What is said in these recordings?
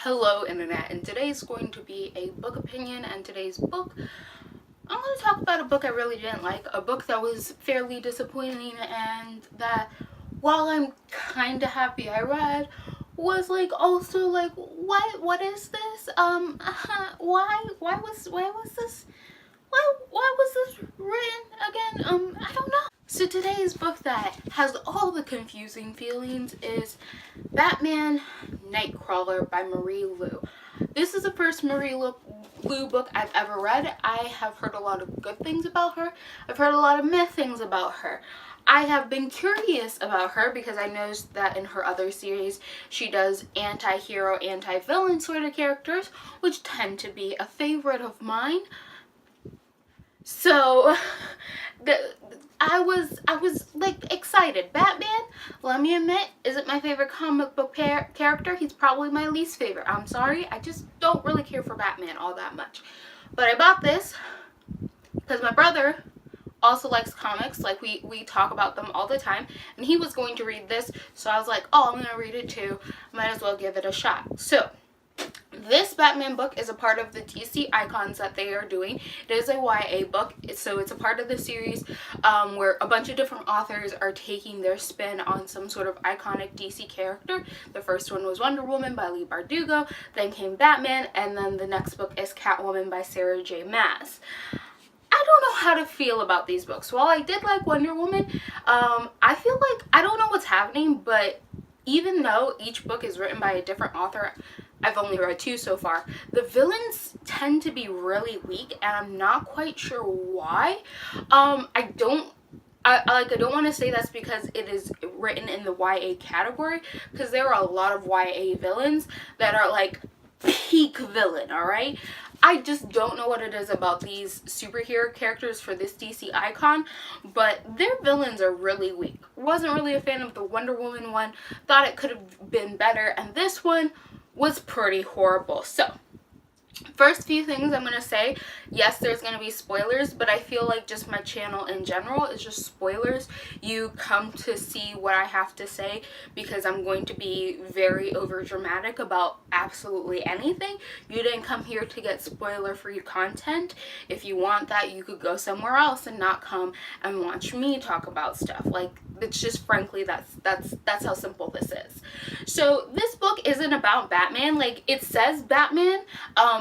Hello internet, and today's going to be a book opinion, and today's book, I'm going to talk about a book I really didn't like, a book that was fairly disappointing, and that while I'm kind of happy I read, was like also like, what is this? Why was this, why was this written again? I don't know. So today's book that has all the confusing feelings is Batman Nightcrawler by Marie Lu. This is the first Marie Lu book I've ever read. I have heard a lot of good things about her. I've heard a lot of myth things about her. I have been curious about her because I noticed that in her other series she does anti-hero, anti-villain sort of characters, which tend to be a favorite of mine. So I was like excited. Batman, let me admit, isn't my favorite comic book character. He's probably my least favorite. I'm sorry, I just don't really care for Batman all that much. But I bought this because my brother also likes comics. Like we talk about them all the time, and he was going to read this, so I was like, oh, I'm gonna read it too, might as well give it a shot. So this Batman book is a part of the DC Icons that they are doing. It is a YA book, so it's a part of the series where a bunch of different authors are taking their spin on some sort of iconic DC character. The first one was Wonder Woman by Leigh Bardugo, then came Batman, and then the next book is Catwoman by Sarah J. Maas. I don't know how to feel about these books. While I did like Wonder Woman, I feel like I don't know what's happening, but even though each book is written by a different author, I've only read 2 so far, the villains tend to be really weak, and I'm not quite sure why. I don't want to say that's because it is written in the YA category, because there are a lot of YA villains that are like peak villain, alright? I just don't know what it is about these superhero characters for this DC icon, but their villains are really weak. Wasn't really a fan of the Wonder Woman one, thought it could have been better, and this one was pretty horrible. So first few things I'm going to say, yes, there's going to be spoilers, but I feel like just my channel in general is just spoilers. You come to see what I have to say because I'm going to be very over dramatic about absolutely anything. You didn't come here to get spoiler free content. If you want that, you could go somewhere else and not come and watch me talk about stuff. Like, it's just frankly that's how simple this is. So this book isn't about Batman. Like, it says Batman,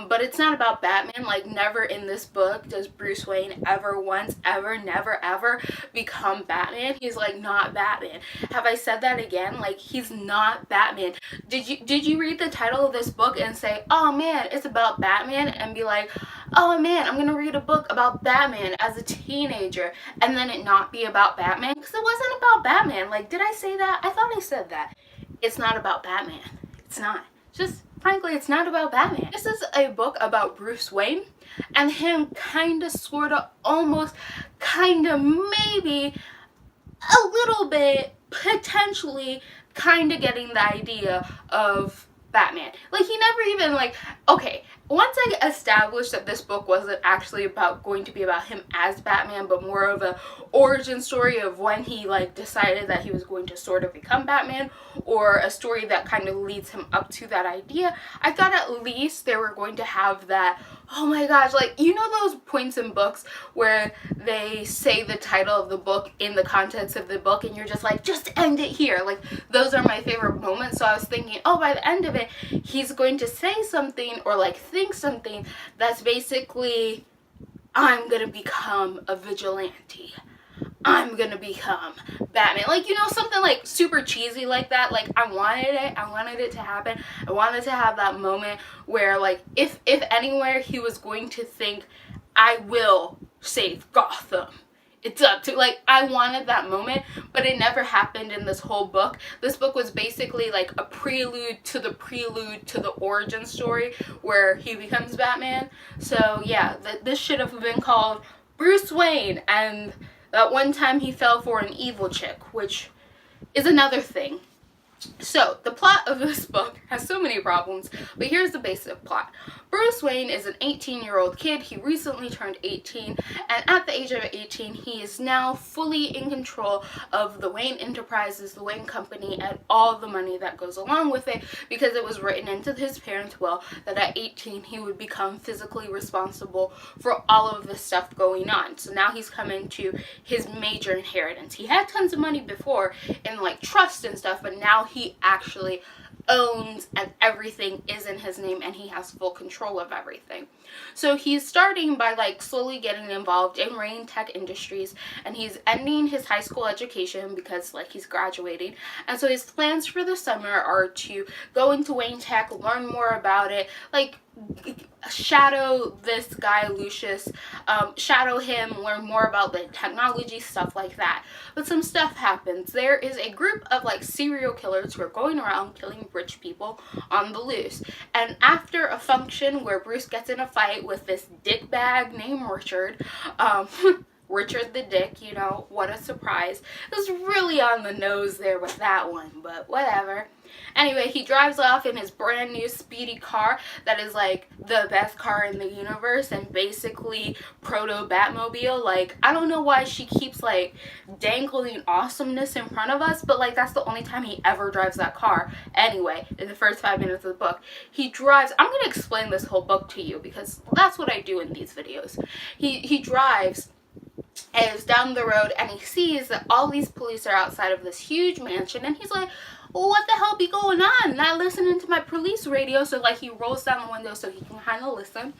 but it's not about Batman. Like, never in this book does Bruce Wayne ever once, ever, never, ever become Batman. He's like not Batman. Have I said that again? Like, he's not Batman. Did you read the title of this book and say, oh man, it's about Batman, and be like, oh man, I'm gonna read a book about Batman as a teenager, and then it not be about Batman? Because it wasn't about Batman. Like, did I say that? I thought I said that. It's not about Batman. It's not. Just frankly, it's not about Batman. This is a book about Bruce Wayne and him kinda, sorta, almost, kinda, maybe a little bit, potentially kinda getting the idea of Batman. Like, he never even, like, okay, once I established that this book wasn't actually going to be about him as Batman, but more of a origin story of when he like decided that he was going to sort of become Batman, or a story that kind of leads him up to that idea, I thought at least they were going to have that, oh my gosh, like, you know those points in books where they say the title of the book in the contents of the book and you're just like, just end it here. Like, those are my favorite moments. So I was thinking, oh, by the end of it he's going to say something or like think something that's basically, I'm gonna become a vigilante, I'm gonna become Batman. Like, you know, something like super cheesy like that. Like, I wanted it to happen. I wanted to have that moment where, like, if anywhere he was going to think, I will save Gotham, it's up to, like, I wanted that moment, but it never happened in this whole book. This book was basically like a prelude to the origin story where he becomes Batman. So yeah, this should have been called Bruce Wayne and that one time he fell for an evil chick, which is another thing. So, the plot of this book has so many problems, but here's the basic plot. Bruce Wayne is an 18-year-old kid. He recently turned 18, and at the age of 18, he is now fully in control of the Wayne Enterprises, the Wayne Company, and all the money that goes along with it, because it was written into his parents' will that at 18, he would become physically responsible for all of this stuff going on. So now he's come into his major inheritance. He had tons of money before in like trust and stuff, but now he actually owns, and everything is in his name, and he has full control of everything. So he's starting by like slowly getting involved in Rain Tech Industries, and he's ending his high school education because like he's graduating. And so his plans for the summer are to go into Wayne Tech, learn more about it, like shadow this guy Lucius, shadow him, learn more about the technology, stuff like that. But some stuff happens. There is a group of like serial killers who are going around killing rich people on the loose, and after a function where Bruce gets in a fight with this dickbag named Richard, Richard the Dick, you know, what a surprise. It was really on the nose there with that one, but whatever. Anyway, he drives off in his brand new speedy car that is like the best car in the universe and basically proto Batmobile. Like, I don't know why she keeps like dangling awesomeness in front of us, but like that's the only time he ever drives that car. Anyway, in the first 5 minutes of the book, he drives. I'm gonna explain this whole book to you because that's what I do in these videos. He drives and is down the road, and he sees that all these police are outside of this huge mansion, and he's like, well, what the hell be going on? Not listening to my police radio. So like he rolls down the window so he can kind of listen,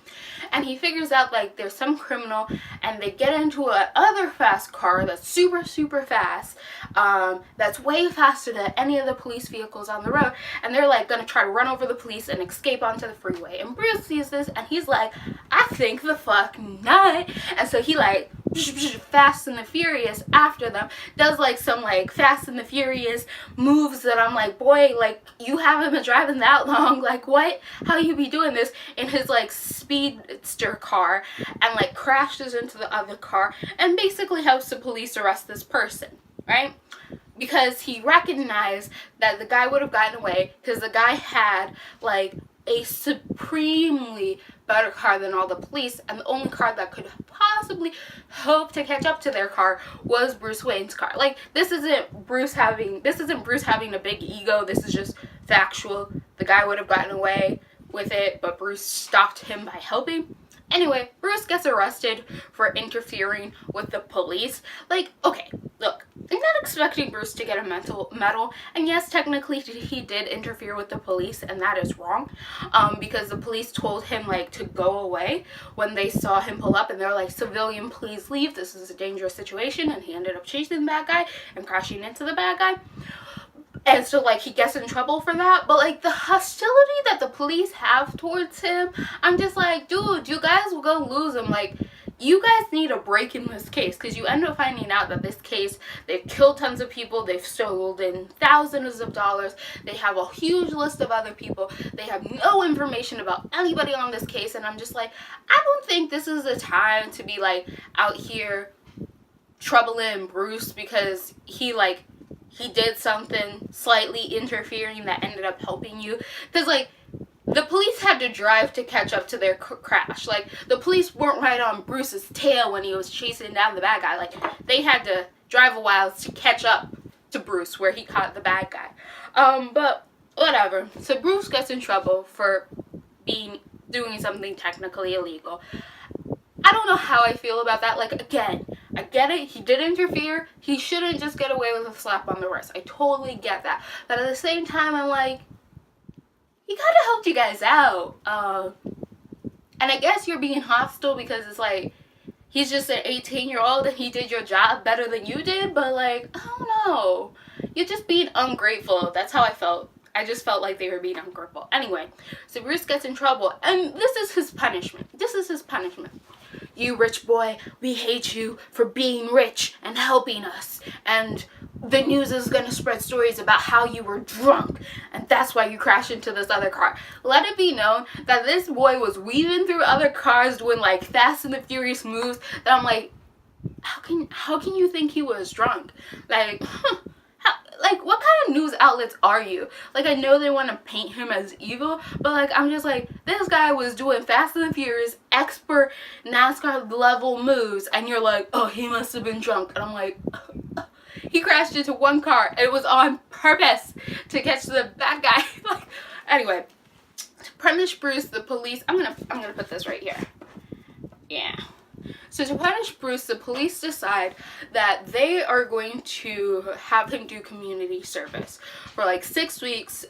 and he figures out like there's some criminal, and they get into a other fast car that's super fast, that's way faster than any of the police vehicles on the road, and they're like gonna try to run over the police and escape onto the freeway. And Bruce sees this, and he's like, I think the fuck not. And so he like Fast and the Furious after them, does like some like Fast and the Furious moves that I'm like, boy, like you haven't been driving that long, like what, how you be doing this, in his like speedster car, and like crashes into the other car and basically helps the police arrest this person, right? Because he recognized that the guy would have gotten away because the guy had like a supremely better car than all the police, and the only car that could possibly hope to catch up to their car was Bruce Wayne's car. Like, this isn't Bruce having a big ego. This is just factual. The guy would have gotten away with it, but Bruce stopped him by helping. Anyway, Bruce gets arrested for interfering with the police. Like, okay, look, I'm not expecting Bruce to get a medal, and yes, technically he did interfere with the police, and that is wrong, because the police told him, like, to go away when they saw him pull up, and they're like, civilian, please leave, this is a dangerous situation, and he ended up chasing the bad guy and crashing into the bad guy. And so, like, he gets in trouble for that. But, like, the hostility that the police have towards him, I'm just like, dude, you guys will go lose him. Like, you guys need a break in this case. Because you end up finding out that this case, they've killed tons of people. They've stolen thousands of dollars. They have a huge list of other people. They have no information about anybody on this case. And I'm just like, I don't think this is the time to be, like, out here troubling Bruce because he did something slightly interfering that ended up helping you. Because, like, the police had to drive to catch up to their crash. Like, the police weren't right on Bruce's tail when he was chasing down the bad guy. Like, they had to drive a while to catch up to Bruce where he caught the bad guy. But whatever. So Bruce gets in trouble for doing something technically illegal. I don't know how I feel about that. Like, again, I get it. He did interfere. He shouldn't just get away with a slap on the wrist. I totally get that. But at the same time, I'm like, he kind of helped you guys out. And I guess you're being hostile because it's like, he's just an 18-year-old and he did your job better than you did. But, like, I don't know. You're just being ungrateful. That's how I felt. I just felt like they were being ungrateful. Anyway, so Bruce gets in trouble. And this is his punishment. This is his punishment. You rich boy, we hate you for being rich and helping us. And the news is going to spread stories about how you were drunk. And that's why you crashed into this other car. Let it be known that this boy was weaving through other cars doing like Fast and the Furious moves. That I'm like, how can you think he was drunk? Like, Like, what kind of news outlets are you? Like, I know they want to paint him as evil, but like, I'm just like, this guy was doing Fast and the Furious expert NASCAR level moves, and you're like, oh, he must have been drunk. And I'm like, he crashed into one car. It was on purpose to catch the bad guy. Like, anyway, to punish Bruce, the police. I'm gonna put this right here. Yeah. So to punish Bruce, the police decide that they are going to have him do community service for like 6 weeks,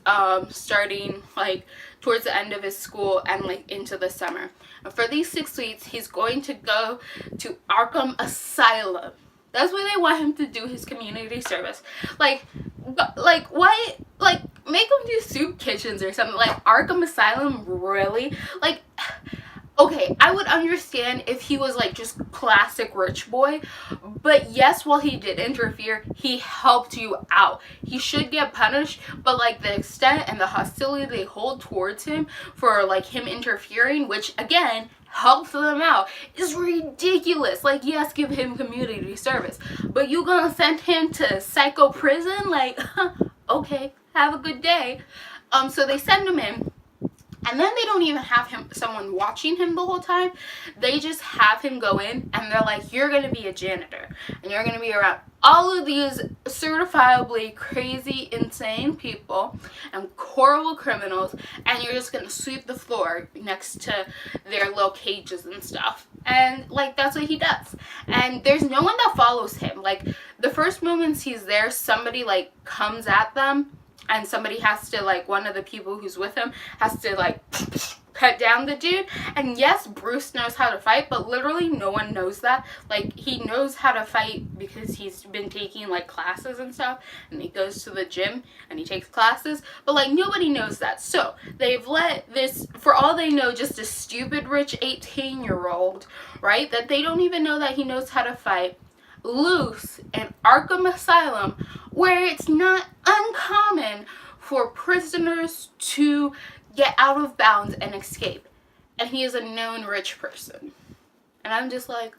starting like towards the end of his school and like into the summer. And for these 6 weeks, he's going to go to Arkham Asylum. That's where they want him to do his community service. Like why? Like, make him do soup kitchens or something. Like, Arkham Asylum, really? Like, okay, I would understand if he was like just classic rich boy, but yes, while he did interfere, he helped you out. He should get punished, but like the extent and the hostility they hold towards him for like him interfering, which again helps them out, is ridiculous. Like, yes, give him community service, but you gonna send him to psycho prison? Like, okay, have a good day. So they send him in. And then they don't even have someone watching him the whole time. They just have him go in, and they're like, you're going to be a janitor. And you're going to be around all of these certifiably crazy, insane people and horrible criminals. And you're just going to sweep the floor next to their little cages and stuff. And, like, that's what he does. And there's no one that follows him. Like, the first moments he's there, somebody, like, comes at them. And somebody has to, like, one of the people who's with him has to, like, cut down the dude. And yes, Bruce knows how to fight, but literally no one knows that. Like, he knows how to fight because he's been taking, like, classes and stuff. And he goes to the gym and he takes classes. But, like, nobody knows that. So, they've let this, for all they know, just a stupid rich 18-year-old, right? That they don't even know that he knows how to fight, loose in Arkham Asylum, where it's not uncommon for prisoners to get out of bounds and escape. And he is a known rich person. And I'm just like,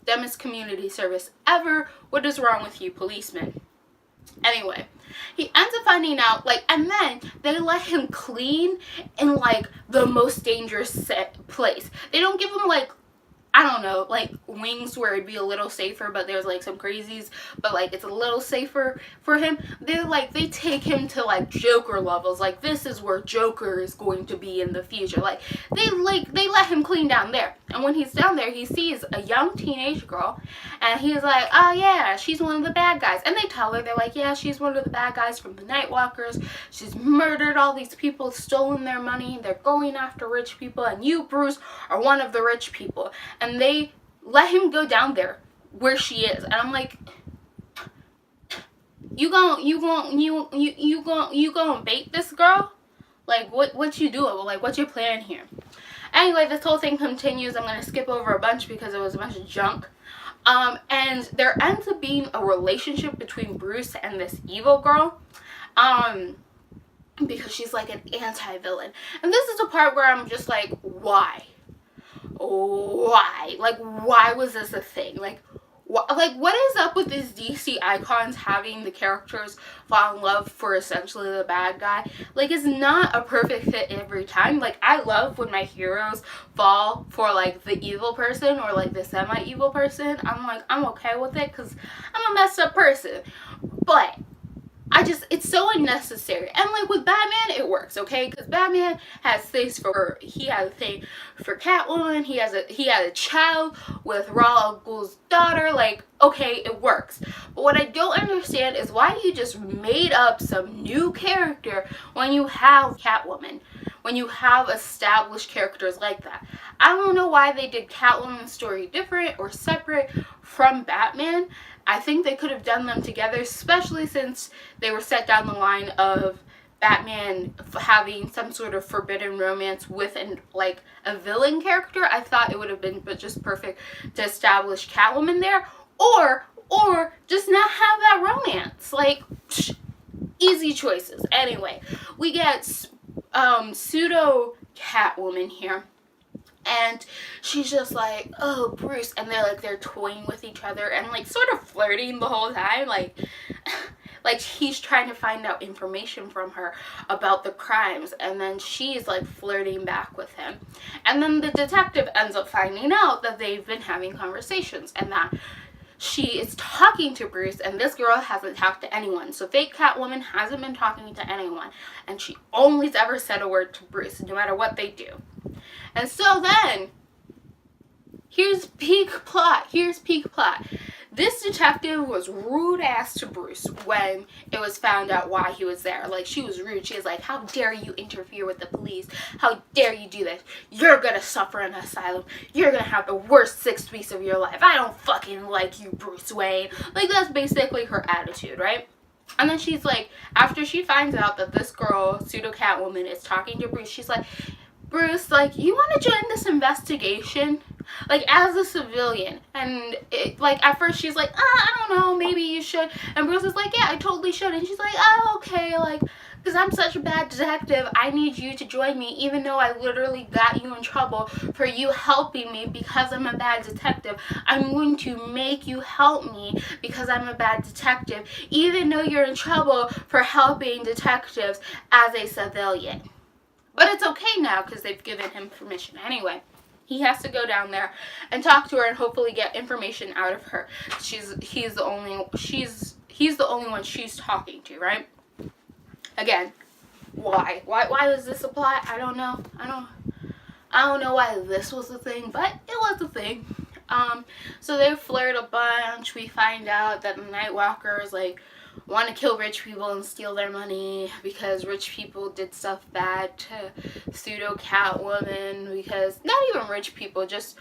dumbest community service ever. What is wrong with you, policemen? Anyway, he ends up finding out, like, and then they let him clean in, like, the most dangerous place. They don't give him, like, I don't know, like, wings where it'd be a little safer, but there's, like, some crazies, but, like, it's a little safer for him. They take him to, like, Joker levels. Like, this is where Joker is going to be in the future. Like, they let him clean down there. And when he's down there, he sees a young teenage girl, and he's like, oh, yeah, she's one of the bad guys. And they tell her, they're like, yeah, she's one of the bad guys from the Nightwalkers. She's murdered all these people, stolen their money. They're going after rich people, and you, Bruce, are one of the rich people. And they let him go down there where she is. And I'm like, you gonna bait this girl? Like, what you doing? Like, what's your plan here? Anyway, this whole thing continues. I'm gonna skip over a bunch because it was a bunch of junk. And there ends up being a relationship between Bruce and this evil girl. Because she's like an anti-villain. And this is the part where I'm just like, why? Why? Like, why was this a thing? Like, what is up with these DC icons having the characters fall in love for essentially the bad guy? Like, it's not a perfect fit every time. Like, I love when my heroes fall for, like, the evil person or, like, the semi-evil person. I'm like, I'm okay with it because I'm a messed up person. But it's so unnecessary. And, like, with Batman, it works, okay? Because Batman has things he has a thing for Catwoman. He had a child with Ra's al Ghul's daughter. Like, okay, it works. But what I don't understand is why you just made up some new character when you have Catwoman. When you have established characters like that. I don't know why they did Catwoman's story different or separate from Batman. I think they could have done them together, especially since they were set down the line of Batman having some sort of forbidden romance with a villain character. I thought it would have been just perfect to establish Catwoman there, or just not have that romance. Like, easy choices. Anyway, we get pseudo Catwoman here. And she's just like, oh, Bruce. And they're toying with each other and, like, sort of flirting the whole time. Like, like he's trying to find out information from her about the crimes, and then she's like flirting back with him. And then the detective ends up finding out that they've been having conversations, and that she is talking to Bruce, and this girl hasn't talked to anyone. So fake Catwoman hasn't been talking to anyone, and she only's ever said a word to Bruce, no matter what they do. And so then, here's peak plot. This detective was rude ass to Bruce when it was found out why he was there. Like, she was rude. She was like, how dare you interfere with the police? How dare you do this? You're gonna suffer an asylum. You're gonna have the worst 6 weeks of your life. I don't fucking like you, Bruce Wayne. Like, that's basically her attitude, right? And then she's like, after she finds out that this girl, pseudo Catwoman, is talking to Bruce, she's like, Bruce, like, you want to join this investigation? Like, as a civilian. And, like, at first she's like, I don't know, maybe you should. And Bruce is like, yeah, I totally should. And she's like, oh, okay, like, because I'm such a bad detective, I need you to join me, even though I literally got you in trouble for you helping me because I'm a bad detective. I'm going to make you help me because I'm a bad detective, even though you're in trouble for helping detectives as a civilian. But it's okay now because they've given him permission. Anyway, he has to go down there and talk to her and hopefully get information out of her. He's the only one she's talking to, right? Again, why does this apply? I don't know. I don't know why this was a thing, but it was a thing. So they flirt a bunch. We find out that the Nightwalkers like want to kill rich people and steal their money because rich people did stuff bad to pseudo Catwoman, because not even rich people, just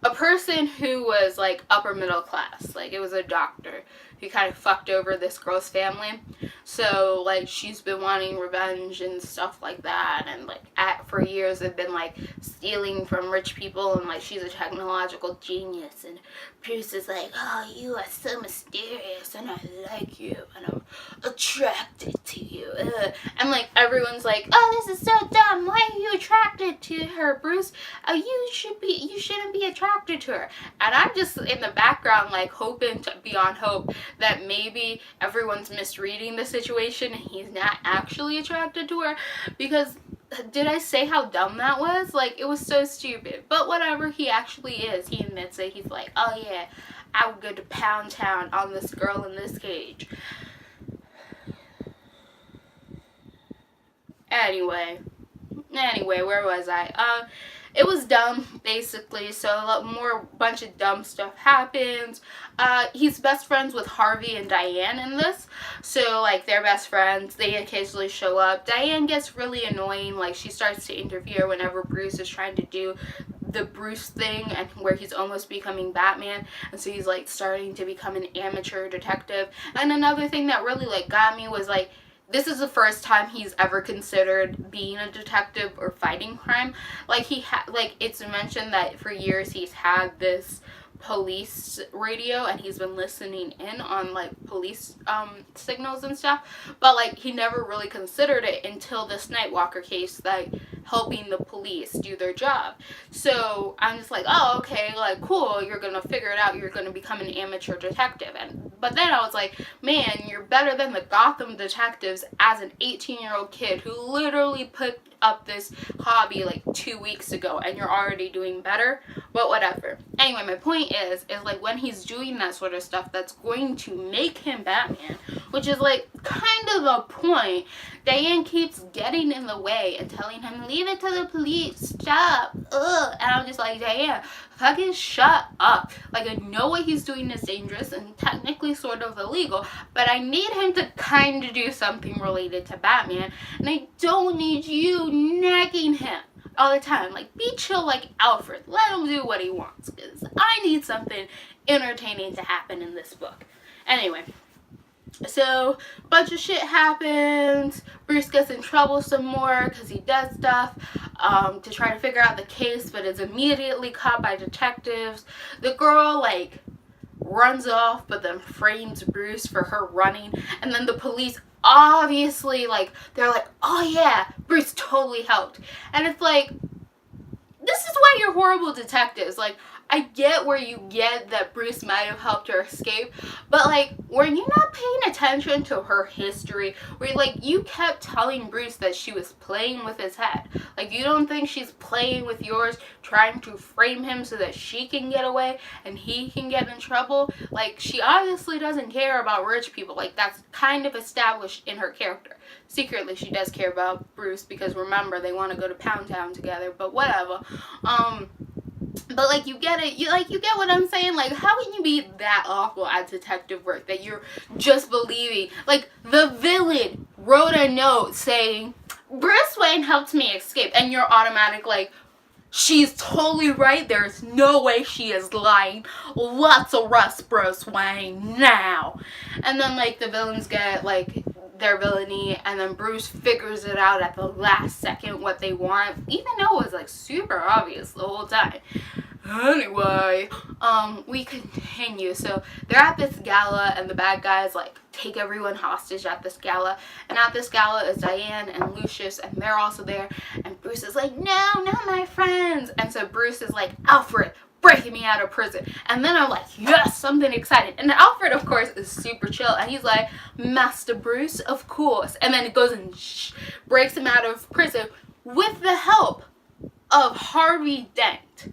a person who was like upper middle class. Like, it was a doctor who kind of fucked over this girl's family. So like, she's been wanting revenge and stuff like that, and like for years they've been like stealing from rich people, and like she's a technological genius, and Bruce is like, oh, you are so mysterious and I like you and I'm attracted to you. And like everyone's like, oh, this is so dumb, why are you attracted to her, Bruce? You shouldn't be attracted to her. And I'm just in the background like hoping to beyond hope that maybe everyone's misreading the situation and he's not actually attracted to her, because did I say how dumb that was? Like, it was so stupid. But whatever, he actually is. He admits it. He's like, oh yeah, I would go to Pound Town on this girl in this cage. Anyway, where was I? It was dumb, basically, so a bunch of dumb stuff happens. He's best friends with Harvey and Diane in this, so, like, they're best friends. They occasionally show up. Diane gets really annoying, like, she starts to interfere whenever Bruce is trying to do the Bruce thing, and where he's almost becoming Batman, and so he's, like, starting to become an amateur detective. And another thing that really, like, got me was, like, this is the first time he's ever considered being a detective or fighting crime. Like, it's mentioned that for years he's had this police radio and he's been listening in on like police signals and stuff, but like he never really considered it until this Nightwalker case, like helping the police do their job. So I'm just like, oh, okay, like, cool, you're gonna figure it out, you're gonna become an amateur detective. But then I was like, man, you're better than the Gotham detectives as an 18-year-old kid who literally put up this hobby like 2 weeks ago, and you're already doing better. But whatever. Anyway, my point is like, when he's doing that sort of stuff that's going to make him Batman, which is like kind of a point, Diane keeps getting in the way and telling him, leave it to the police, stop, ugh. And I'm just like, Diane, fucking shut up. Like, I know what he's doing is dangerous and technically sort of illegal, but I need him to kind of do something related to Batman, and I don't need you nagging him all the time. Like, be chill like Alfred. Let him do what he wants, because I need something entertaining to happen in this book. Anyway, so a bunch of shit happens. Bruce gets in trouble some more because he does stuff to try to figure out the case, but is immediately caught by detectives. The girl like runs off, but then frames Bruce for her running, and then the police obviously, like, they're like, oh yeah, Bruce totally helped. And it's like, this is why you're horrible detectives. Like, I get where you get that Bruce might have helped her escape, but like, were you not paying attention to her history? Where like, you kept telling Bruce that she was playing with his head. Like, you don't think she's playing with yours, trying to frame him so that she can get away and he can get in trouble? Like, she obviously doesn't care about rich people. Like, that's kind of established in her character. Secretly, she does care about Bruce because remember, they want to go to Pound Town together, but whatever. But like, you get it, you get what I'm saying? Like, how can you be that awful at detective work that you're just believing? Like, the villain wrote a note saying, Bruce Wayne helped me escape, and you're automatic like, she's totally right, there's no way she is lying, let's arrest Bruce Wayne now. And then like, the villains get like their villainy, and then Bruce figures it out at the last second what they want, even though it was like super obvious the whole time. Anyway, we continue. So they're at this gala, and the bad guys like take everyone hostage at this gala, and at this gala is Diane and Lucius, and they're also there, and Bruce is like, no, not my friends. And so Bruce is like, Alfred, breaking me out of prison. And then I'm like, yes, something exciting. And Alfred, of course, is super chill, and he's like, Master Bruce, of course. And then it goes and breaks him out of prison with the help of Harvey Dent.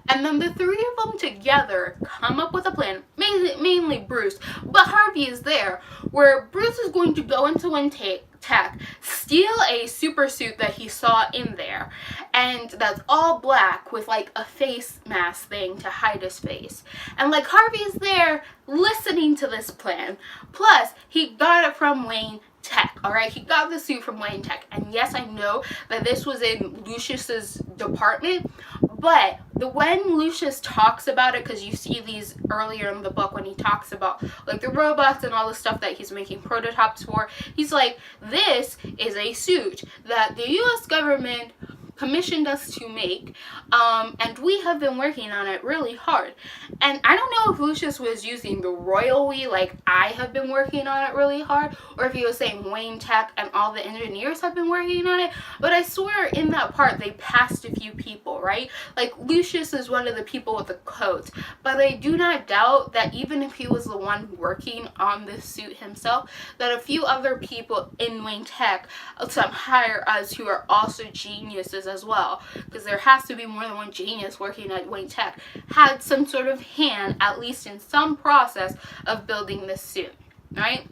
And then the three of them together come up with a plan, mainly Bruce, but Harvey is there, where Bruce is going to go into Wayne Tech, steal a super suit that he saw in there, and that's all black with like a face mask thing to hide his face. And like, Harvey is there listening to this plan. Plus, he got it from Wayne Tech, alright? He got the suit from Wayne Tech. And yes, I know that this was in Lucius's department, but when Lucius talks about it, because you see these earlier in the book when he talks about like the robots and all the stuff that he's making prototypes for, he's like, this is a suit that the US government commissioned us to make, and we have been working on it really hard. And I don't know if Lucius was using the royal we, like I have been working on it really hard, or if he was saying Wayne Tech and all the engineers have been working on it, but I swear in that part they passed a few people, right? Like, Lucius is one of the people with the codes, but I do not doubt that even if he was the one working on this suit himself, that a few other people in Wayne Tech, some higher ups who are also geniuses as well, because there has to be more than one genius working at Wayne Tech, had some sort of hand, at least in some process, of building this suit, right?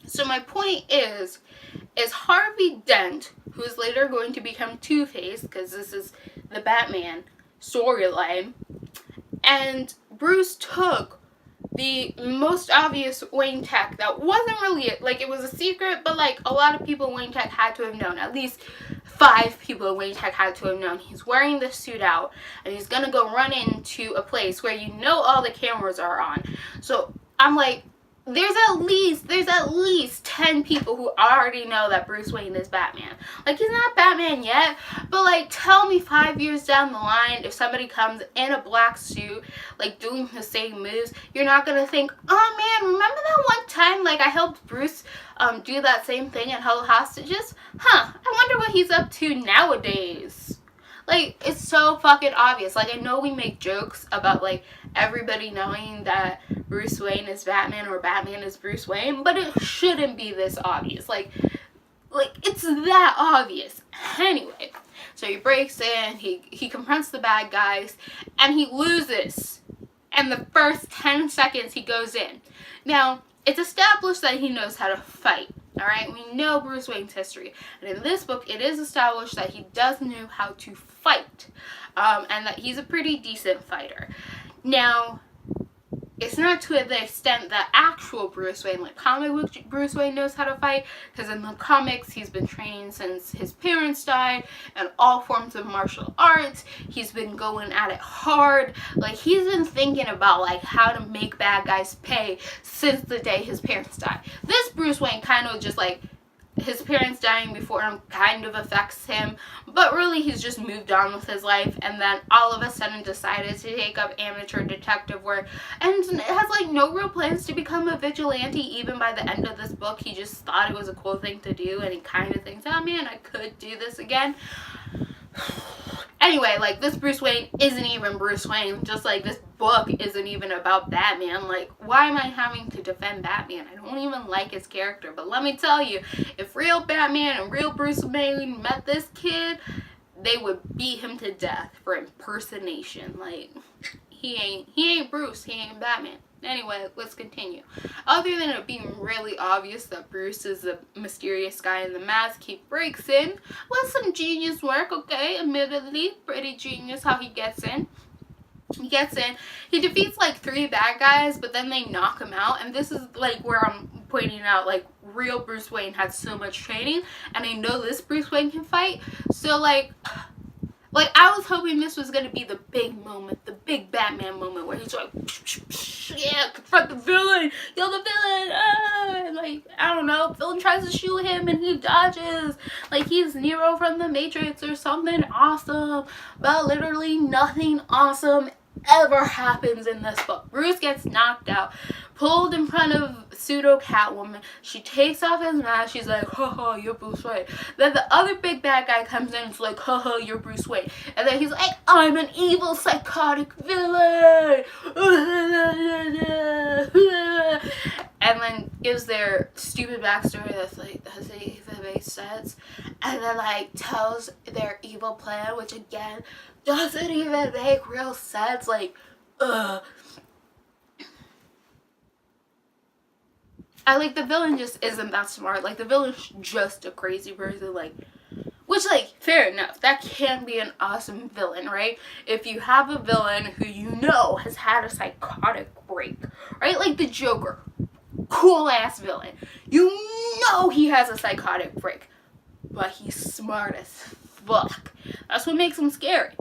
So my point is Harvey Dent, who is later going to become Two-Face, because this is the Batman storyline, and Bruce took the most obvious Wayne Tech that wasn't really, like, it was a secret, but like, a lot of people in Wayne Tech had to have known, at least 5 people in Wayne Tech had to have known. He's wearing this suit out, and he's gonna go run into a place where you know all the cameras are on. So I'm like, there's at least 10 people who already know that Bruce Wayne is Batman. Like, he's not Batman yet, but like, tell me 5 years down the line, if somebody comes in a black suit, like doing the same moves, you're not gonna think, oh man, remember that one time like I helped Bruce do that same thing and held hostages? Huh, I wonder what he's up to nowadays. Like, it's so fucking obvious. Like, I know we make jokes about like everybody knowing that Bruce Wayne is Batman or Batman is Bruce Wayne, but it shouldn't be this obvious. Like it's that obvious. Anyway, so he breaks in, he confronts the bad guys, and he loses. And the first 10 seconds he goes in. Now, it's established that he knows how to fight. Alright, we know Bruce Wayne's history. And in this book, it is established that he does know how to fight. And that he's a pretty decent fighter. Now, it's not to the extent that actual Bruce Wayne, like comic book Bruce Wayne, knows how to fight, because in the comics he's been training since his parents died, and all forms of martial arts. He's been going at it hard. Like, he's been thinking about like how to make bad guys pay since the day his parents died. This Bruce Wayne kind of just like, his parents dying before him kind of affects him, but really he's just moved on with his life, and then all of a sudden decided to take up amateur detective work, and has like no real plans to become a vigilante. Even by the end of this book, he just thought it was a cool thing to do, and he kind of thinks, oh man, I could do this again. Anyway, like, this Bruce Wayne isn't even Bruce Wayne, just like this book isn't even about Batman. Like, why am I having to defend Batman? I don't even like his character, but let me tell you, if real Batman and real Bruce Wayne met this kid, they would beat him to death for impersonation. Like, he ain't Bruce, he ain't Batman. Anyway, let's continue. Other than it being really obvious that Bruce is a mysterious guy in the mask, he breaks in with some genius work, okay? Admittedly, pretty genius how he gets in. He gets in, he defeats like 3 bad guys, but then they knock him out. And this is like where I'm pointing out, like, real Bruce Wayne had so much training, and I know this Bruce Wayne can fight. So like I was hoping this was gonna be the big moment, the big Batman moment, where he's like, yeah, confront the villain, you're the villain, and like, I don't know, villain tries to shoot him and he dodges, like he's Neo from the Matrix or something awesome. But literally nothing awesome ever happens in this book. Bruce gets knocked out, pulled in front of pseudo Catwoman. She takes off his mask. She's like, haha, you're Bruce Wayne. Then the other big bad guy comes in and is like, haha, you're Bruce Wayne. And then he's like, I'm an evil psychotic villain. And then gives their stupid backstory that makes sense. And then like tells their evil plan, which again doesn't even make real sense. Like, I like, the villain just isn't that smart. Like, the villain's just a crazy person. Like, which, like, fair enough. That can be an awesome villain, right? If you have a villain who you know has had a psychotic break, right? Like the Joker. Cool ass villain. You know he has a psychotic break, but he's smart as fuck. That's what makes him scary.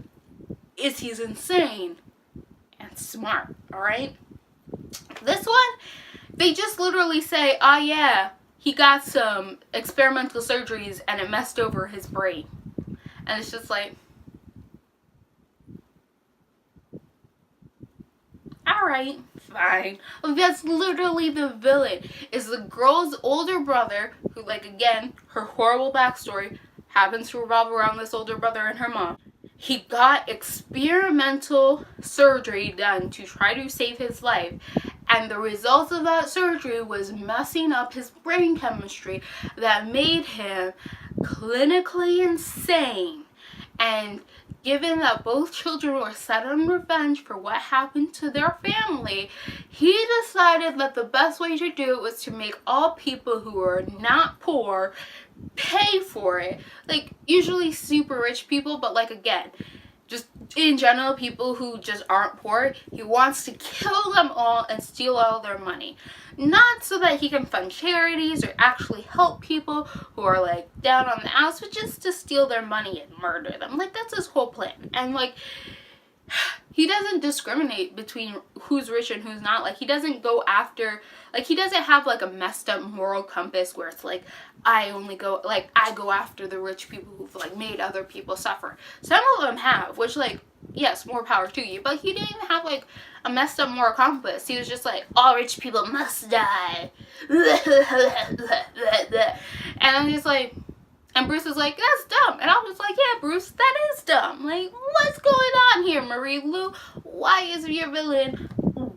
Is he's insane and smart, alright? This one, they just literally say, oh yeah, he got some experimental surgeries and it messed over his brain. And it's just like, alright, fine. That's literally the villain. Is the girl's older brother, who, like, again, her horrible backstory happens to revolve around this older brother and her mom. He got experimental surgery done to try to save his life, and the results of that surgery was messing up his brain chemistry that made him clinically insane. And given that both children were set on revenge for what happened to their family, he decided that the best way to do it was to make all people who are not poor pay for it. Like, usually super rich people, but like, again, just in general, people who just aren't poor. He wants to kill them all and steal all their money. Not so that he can fund charities or actually help people who are like down on the outs, but just to steal their money and murder them. Like, that's his whole plan. And like, he doesn't discriminate between who's rich and who's not. Like, he doesn't go after, like, he doesn't have like a messed up moral compass where it's like, I go after the rich people who've like made other people suffer. Some of them have, which, like, yes, more power to you, but he didn't even have like a messed up moral compass. He was just like, all rich people must die. And I'm just like, and Bruce is like, that's dumb. And I was like, yeah, Bruce, that is dumb. Like, what's going on here, Marie Lou? Why is your villain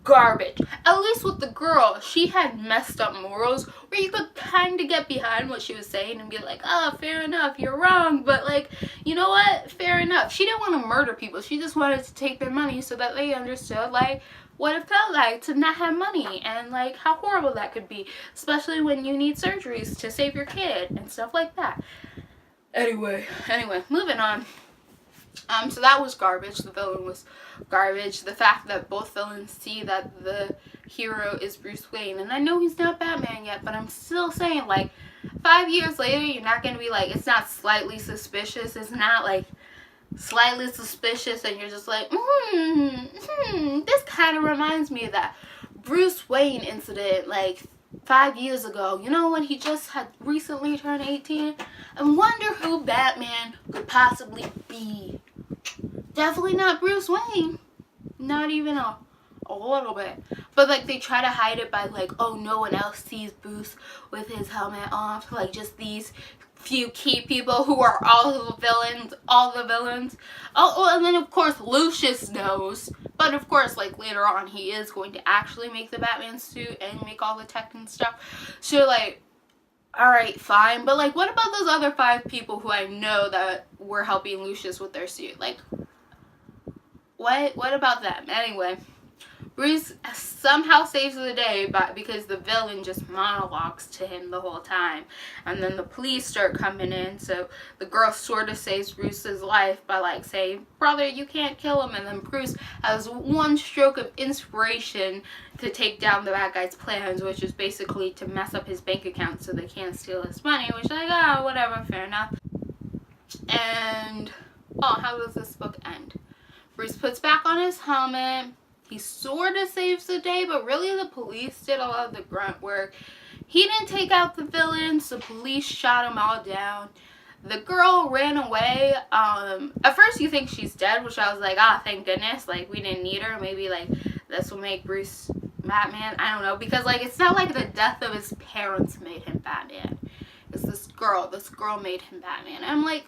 garbage? At least with the girl, she had messed up morals where you could kind of get behind what she was saying and be like, oh, fair enough, you're wrong. But like, you know what? Fair enough. She didn't want to murder people. She just wanted to take their money so that they understood, like, what it felt like to not have money and like how horrible that could be, especially when you need surgeries to save your kid and stuff like that. Anyway, moving on. So that was garbage. The villain was garbage. The fact that both villains see that the hero is Bruce Wayne, and I know he's not Batman yet, but I'm still saying, like, 5 years later, you're not gonna be like, it's not slightly suspicious. It's not like slightly suspicious, and you're just like, this kind of reminds me of that Bruce Wayne incident, like, 5 years ago, you know, when he just had recently turned 18. I wonder who Batman could possibly be. Definitely not Bruce Wayne. Not even a little bit. But like, they try to hide it by like, oh, no one else sees Bruce with his helmet off. Like, just these few key people who are all the villains. Oh, and then of course Lucius knows, but of course, like, later on he is going to actually make the Batman suit and make all the tech and stuff. So, like, alright, fine, but, like, what about those other 5 people who I know that were helping Lucius with their suit? Like, what about them? Anyway, Bruce somehow saves the day because the villain just monologues to him the whole time. And then the police start coming in, so the girl sort of saves Bruce's life by, like, saying, brother, you can't kill him. And then Bruce has one stroke of inspiration to take down the bad guy's plans, which is basically to mess up his bank account so they can't steal his money, which is like, oh, whatever, fair enough. And, oh, how does this book end? Bruce puts back on his helmet. He sort of saves the day, but really the police did a lot of the grunt work. He didn't take out the villains. The police shot them all down. The girl ran away. At first you think she's dead, which I was like, ah, thank goodness. Like, we didn't need her. Maybe, like, this will make Bruce Batman. I don't know. Because, like, it's not like the death of his parents made him Batman. It's this girl. This girl made him Batman. And I'm like,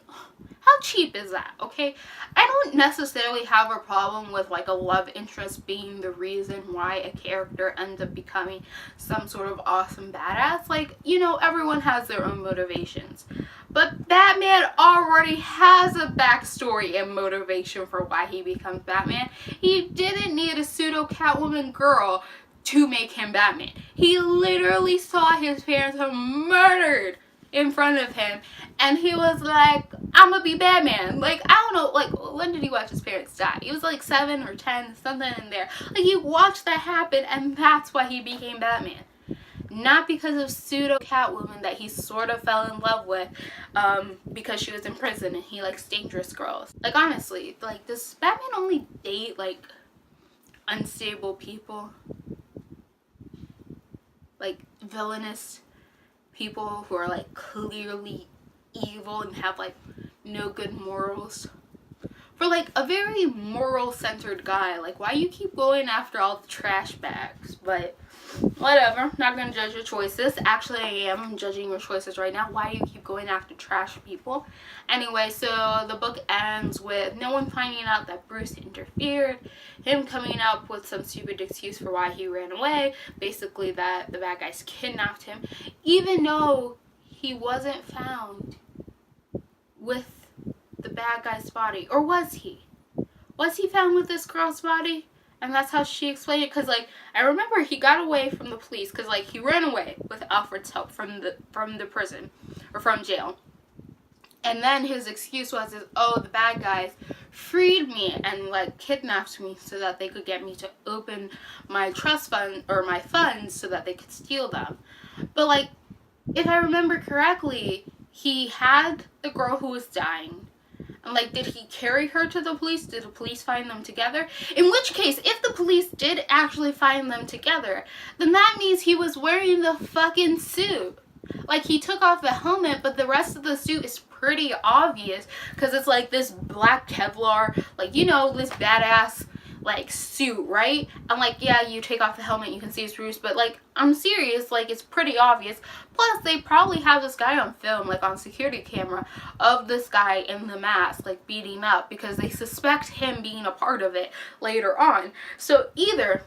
how cheap is that, okay? I don't necessarily have a problem with, like, a love interest being the reason why a character ends up becoming some sort of awesome badass. Like, you know, everyone has their own motivations. But Batman already has a backstory and motivation for why he becomes Batman. He didn't need a pseudo Catwoman girl to make him Batman. He literally saw his parents murdered in front of him, and he was like, I'm gonna be Batman. Like, I don't know, like, when did he watch his parents die? He was like 7 or 10, something in there. Like, he watched that happen, and that's why he became Batman. Not because of pseudo Catwoman that he sort of fell in love with, because she was in prison and he likes dangerous girls. Like, honestly, like, does Batman only date, like, unstable people? Like, villainous people who are, like, clearly evil and have, like, no good morals. For, like, a very moral-centered guy, like, why you keep going after all the trash bags? But whatever, not gonna judge your choices. Actually, I am judging your choices right now. Why do you keep going after trash people? Anyway, so the book ends with no one finding out that Bruce interfered, him coming up with some stupid excuse for why he ran away, basically that the bad guys kidnapped him, even though he wasn't found with the bad guy's body. Or was he? Was he found with this girl's body? And that's how she explained it, because, like, I remember he got away from the police, because, like, he ran away with Alfred's help from the prison, or from jail. And then his excuse was, oh, the bad guys freed me and, like, kidnapped me so that they could get me to open my trust fund, or my funds, so that they could steal them. But, like, if I remember correctly, he had the girl who was dying. And, like, did he carry her to the police? Did the police find them together? In which case, if the police did actually find them together, then that means he was wearing the fucking suit. Like, he took off the helmet, but the rest of the suit is pretty obvious, because it's, like, this black Kevlar, like, you know, this badass, like, suit, right? And, like, yeah, you take off the helmet, you can see it's Bruce, but, like, I'm serious, like, it's pretty obvious. Plus, they probably have this guy on film, like, on security camera, of this guy in the mask, like, beating up, because they suspect him being a part of it later on. So, either,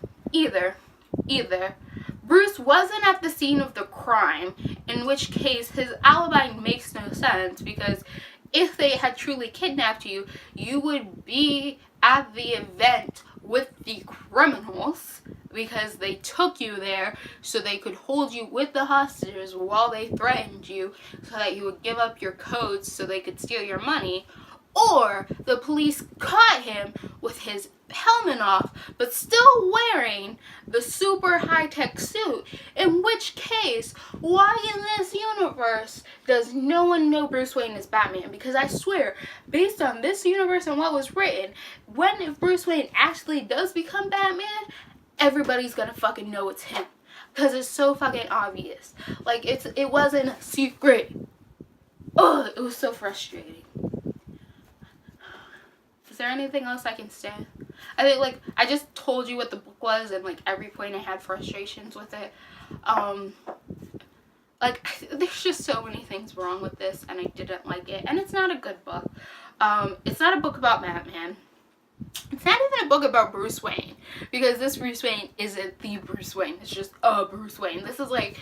Bruce wasn't at the scene of the crime, in which case his alibi makes no sense, because if they had truly kidnapped you, you would be at the event with the criminals, because they took you there so they could hold you with the hostages while they threatened you so that you would give up your codes so they could steal your money. Or the police caught him with his helmet off but still wearing the super high-tech suit, in which case, why in this universe does no one know Bruce Wayne is Batman? Because I swear, based on this universe and what was written, if Bruce Wayne actually does become Batman, everybody's gonna fucking know it's him, because it's so fucking obvious. Like, it wasn't a secret. Oh, it was so frustrating. Is there anything else I can say? I think, like, I just told you what the book was, and, like, every point I had frustrations with it. Like, there's just so many things wrong with this, and I didn't like it. And it's not a good book. It's not a book about Batman. It's not even a book about Bruce Wayne, because this Bruce Wayne isn't the Bruce Wayne. It's just a Bruce Wayne. This is like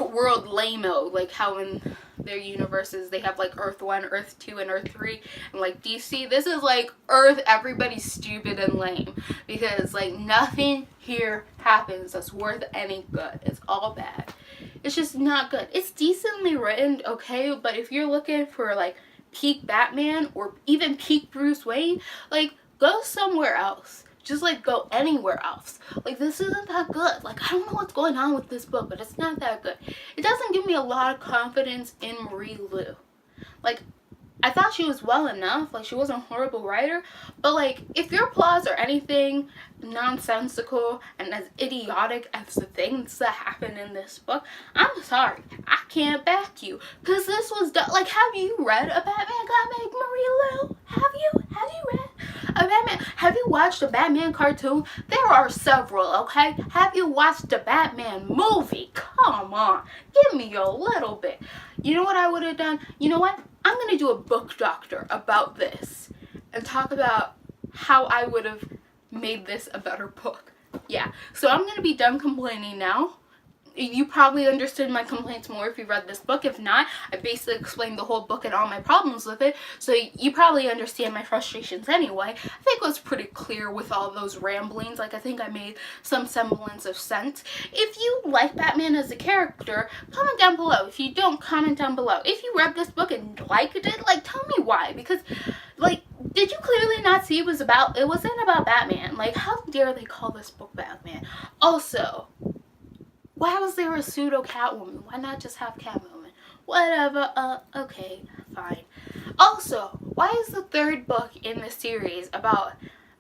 world lame-o, like how in their universes they have like Earth 1, Earth 2, and Earth 3, and like DC, this is like Earth everybody's stupid and lame, because like nothing here happens that's worth any good. It's all bad. It's just not good. It's decently written, okay, but if you're looking for like peak Batman or even peak Bruce Wayne, like go somewhere else. Just like go anywhere else. Like, this isn't that good. Like, I don't know what's going on with this book, but it's not that good. It doesn't give me a lot of confidence in Marie Lu. Like, I thought she was well enough. Like, she wasn't a horrible writer. But like, if your plots are anything nonsensical and as idiotic as the things that happen in this book, I'm sorry, I can't back you. Because this was like, have you read A Batman comic, Marie Lu? Have you read a Batman? Have you watched a Batman cartoon? There are several, okay? Have you watched a Batman movie? Come on, give me a little bit. You know what I would have done? You know what? I'm going to do a book doctor about this and talk about how I would have made this a better book. Yeah, so I'm going to be done complaining now. You probably understood my complaints more if you read this book. If not, I basically explained the whole book and all my problems with it, so you probably understand my frustrations anyway. I think it was pretty clear with all those ramblings. Like, I think I made some semblance of sense. If you like Batman as a character, comment down below. If you don't, comment down below. If you read this book and liked it, like, tell me why. Because, like, did you clearly not see it wasn't about Batman? Like, how dare they call this book Batman? Also, why was there a pseudo Catwoman? Why not just have Catwoman? Whatever, okay, fine. Also, why is the third book in the series about,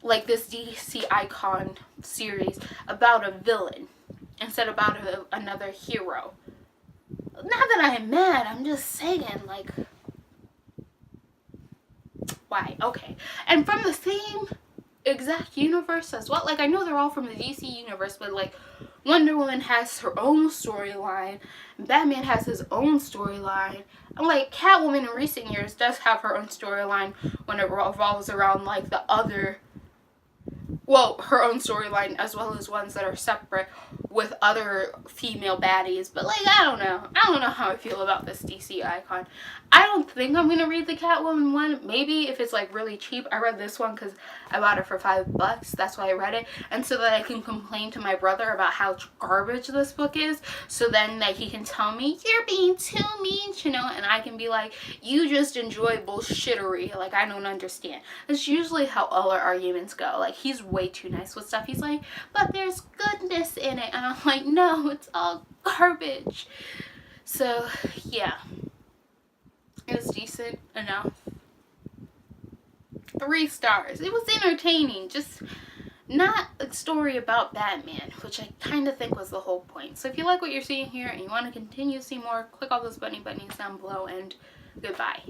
like, this DC Icon series about a villain instead of about another hero? Not that I'm mad, I'm just saying, like, why? Okay. And from the same exact universe as well. Like, I know they're all from the DC universe, but like, Wonder Woman has her own storyline, Batman has his own storyline, and like, Catwoman in recent years does have her own storyline when it revolves around like the other, well, her own storyline as well as ones that are separate with other female baddies. But like, I don't know how I feel about this DC Icon. I don't think I'm gonna read the Catwoman one. Maybe if it's like really cheap. I read this one because I bought it for $5. That's why I read it, and so that I can complain to my brother about how garbage this book is, so then that he can tell me, you're being too mean, you know, and I can be like, you just enjoy bullshittery, like, I don't understand. That's usually how all our arguments go. Like, he's way too nice with stuff. He's like, but there's goodness in it, and I'm like, no, it's all garbage. So yeah, it was decent enough. 3 stars. It was entertaining, just not a story about Batman, which I kind of think was the whole point. So if you like what you're seeing here and you want to continue to see more, click all those bunnies down below, and goodbye.